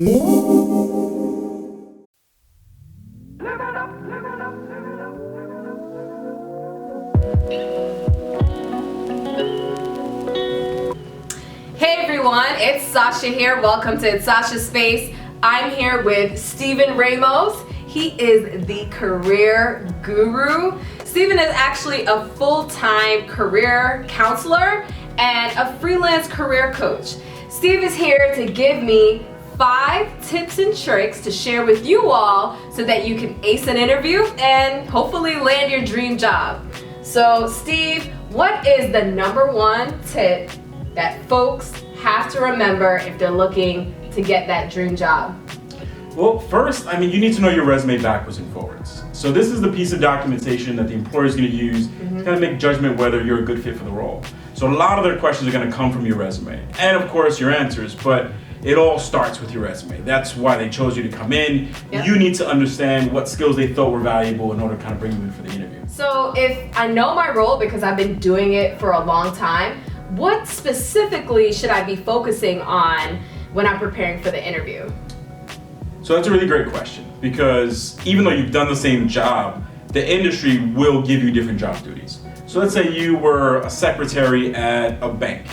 Hey everyone, it's Sasha here. Welcome to It's Sasha's Space. I'm here with Steven Ramos. He is the career guru. Steven is actually a full-time career counselor and a freelance career coach. Steve is here to give me 5 tips and tricks to share with you all so that you can ace an interview and hopefully land your dream job. So Steve, what is the #1 tip that folks have to remember if they're looking to get that dream job? Well, first, you need to know your resume backwards and forwards. So this is the piece of documentation that the employer is going to use to kind of make judgment whether you're a good fit for the role. So a lot of their questions are going to come from your resume, and of course your answers, but it all starts with your resume. That's why they chose you to come in. Yep. You need to understand what skills they thought were valuable in order to kind of bring you in for the interview. So if I know my role because I've been doing it for a long time, what specifically should I be focusing on when I'm preparing for the interview? So that's a really great question, because even though you've done the same job, the industry will give you different job duties. So let's say you were a secretary at a bank,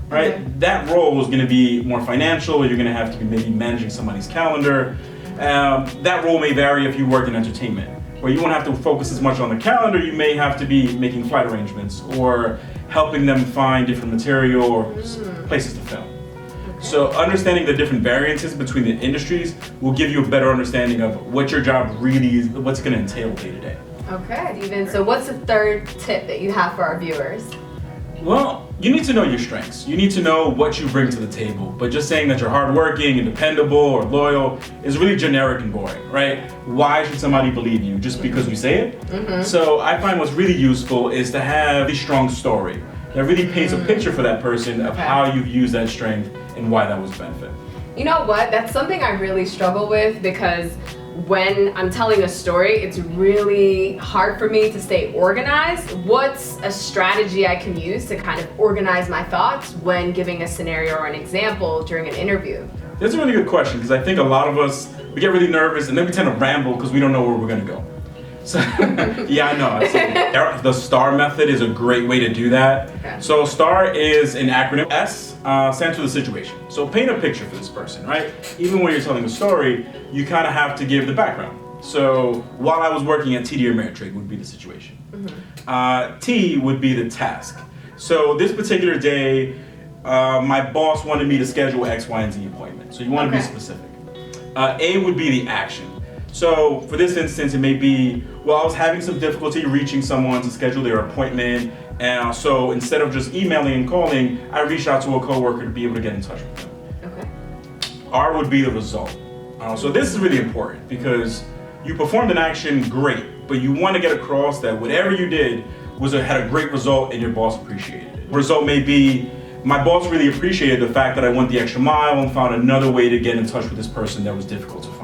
right? Okay. That role is going to be more financial. You're going to have to be maybe managing somebody's calendar. That role may vary if you work in entertainment, where you won't have to focus as much on the calendar. You may have to be making flight arrangements or helping them find different material or places to film. So understanding the different variances between the industries will give you a better understanding of what your job really is, what's going to entail day to day. Okay, Steven. So what's the 3rd tip that you have for our viewers? Well, you need to know your strengths. You need to know what you bring to the table. But just saying that you're hardworking and dependable or loyal is really generic and boring, right? Why should somebody believe you just because you say it? So I find what's really useful is to have a strong story that really paints a picture for that person of how you've used that strength and why that was a benefit. You know what? That's something I really struggle with, because when I'm telling a story, it's really hard for me to stay organized. What's a strategy I can use to kind of organize my thoughts when giving a scenario or an example during an interview? That's a really good question, because I think a lot of us, we get really nervous and then we tend to ramble because we don't know where we're going to go. So, yeah, I know. The STAR method is a great way to do that. Okay. So STAR is an acronym. S stands for the situation. So paint a picture for this person, right? Even when you're telling a story, you kind of have to give the background. So while I was working at TD Ameritrade would be the situation. T would be the task. So this particular day, my boss wanted me to schedule X, Y, and Z appointment. So you want to be specific. A would be the action. So for this instance, it may be, well, I was having some difficulty reaching someone to schedule their appointment, and so instead of just emailing and calling, I reached out to a coworker to be able to get in touch with them. Okay. R would be the result. So this is really important, because you performed an action great, but you want to get across that whatever you did had a great result and your boss appreciated it. The result may be, my boss really appreciated the fact that I went the extra mile and found another way to get in touch with this person that was difficult to find.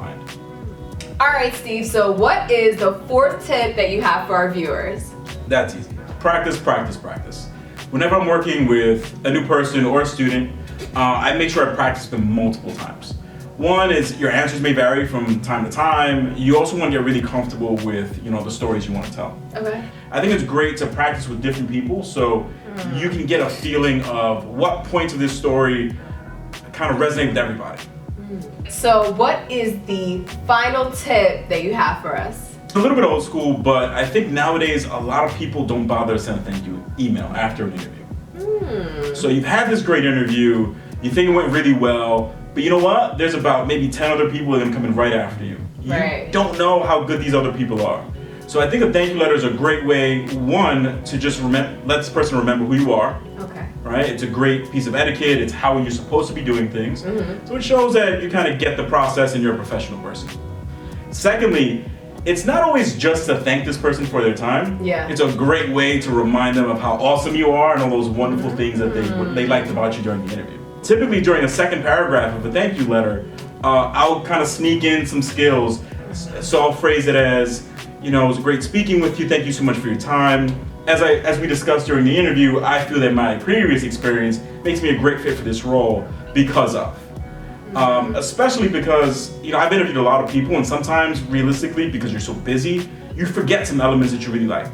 All right, Steve, so what is the 4th tip that you have for our viewers? That's easy. Practice, practice, practice. Whenever I'm working with a new person or a student, I make sure I practice them multiple times. One is your answers may vary from time to time. You also want to get really comfortable with, the stories you want to tell. Okay. I think it's great to practice with different people so you can get a feeling of what points of this story kind of resonate with everybody. So what is the final tip that you have for us? It's a little bit old school, but I think nowadays a lot of people don't bother to send a thank you email after an interview. So you've had this great interview, you think it went really well, but you know what? There's about maybe 10 other people that are going to come in right after you. You don't know how good these other people are. So I think a thank you letter is a great way, one, to just let this person remember who you are. Okay. Right? It's a great piece of etiquette. It's how you're supposed to be doing things. So it shows that you kind of get the process and you're a professional person. Secondly, it's not always just to thank this person for their time. Yeah. It's a great way to remind them of how awesome you are and all those wonderful things that they liked about you during the interview. Typically during a second paragraph of a thank you letter, I'll kind of sneak in some skills. So I'll phrase it as, it was great speaking with you. Thank you so much for your time. As we discussed during the interview, I feel that my previous experience makes me a great fit for this role because of. Especially because, I've interviewed a lot of people, and sometimes, realistically, because you're so busy, you forget some elements that you really liked.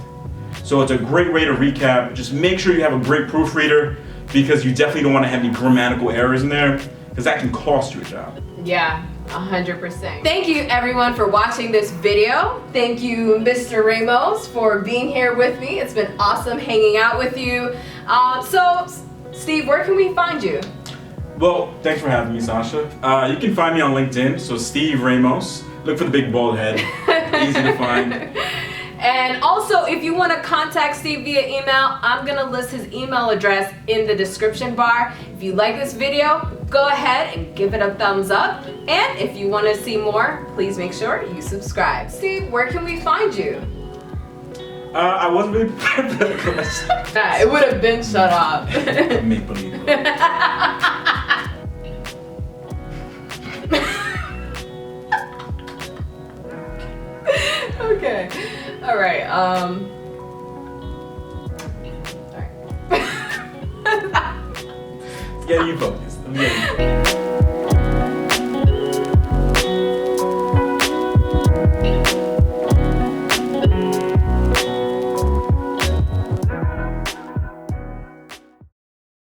So it's a great way to recap. Just make sure you have a great proofreader, because you definitely don't want to have any grammatical errors in there, because that can cost you a job. Yeah, 100%. Thank you everyone for watching this video. Thank you, Mr. Ramos, for being here with me. It's been awesome hanging out with you. So, Steve, where can we find you? Well, thanks for having me, Sasha. You can find me on LinkedIn, so Steve Ramos. Look for the big bald head. Easy to find. And also, if you want to contact Steve via email, I'm going to list his email address in the description bar. If you like this video, go ahead and give it a thumbs up. And if you want to see more, please make sure you subscribe. Steve, where can we find you? I wasn't really prepared for that question. Nah, it would have been shut off. Make believe. Okay. All right. All right. Let's get you focused.